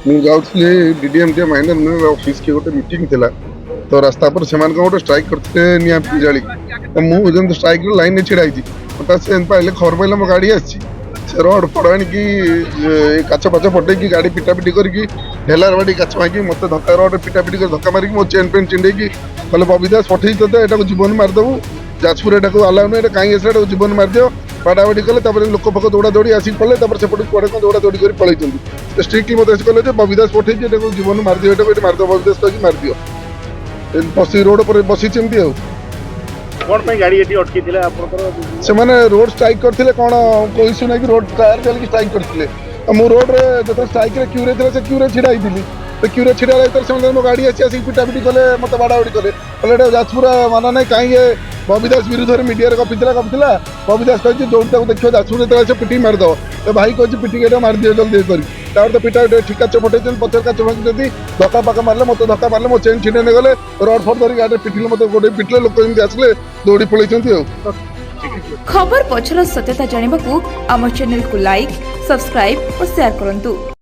मुझे डीडीएमटी minor office के गोटे मीटिंग थिला तो रास्ता पर से गोटे स्ट्राइक करते निआ जाली तो मुझे स्ट्राइक लाइन में छिड़ा हठात से पाइले खबर पाइले मो गाड़ी आसी से रोड फड़ आणिकी काच पाच फटे गाड़ी पिटापिटी करके ढेलार बाड़ी काच भाई मत धक्का रोड पिटापिटी कर धक्का मारिक मो चेन पेन चिंडेकी कहले बबी दास पठे तो जीवन मारिदेबू जाजपुर एटा अलाउ नहीं कहीं आसा जीवन मारिद बाड़ाबाड़ी कले लोक फोक दौड़ा दौड़ी आसिक पड़े सेपट कड़े कौन दौड़ा दौड़ी कर पलैंट स्ट्रिक्टली मत कहले बबी दास पठे जीवन मारिदियो ये मारिद बबी दास कहीं मारिदियो बस रोड पर बसी कौन पे गाड़ी एटी अटकी थिला से मैंने रोड स्ट्राइक करते कौन कोई इश्यू ना कि रोड टायर चल स्ट्राइक करते मु रोड जो स्ट्राइक रे क्यूरे थे से क्यूरे छिड़ा थी तो क्यूरे छिड़ा से मो गाड़ी आसी पिटापिटी कले मत बाड़ाबाड़ी कले जाजपुर माना ना कहीं बबी दास विरुद्ध में मीडिया कपिला बबी दास कही जो देखिए जाजपुर जो पिटी मारिदेव तो भाई कहे पिटी मारिदियो जल्दी कर तो पिटा ठीक काच फटे पचर काच भांगी धक्का पाका मारे मत धक्का मारे मो चेन छिड़े गले रड फड धरिक गाड़ी पिटिले मत गोटे पिटिले लोक जमी आसले दौड़ी पलैंट खबर पछर सत्यता जानिबाकू आम चैनल को लाइक सब्सक्राइब और शेयर करंतु।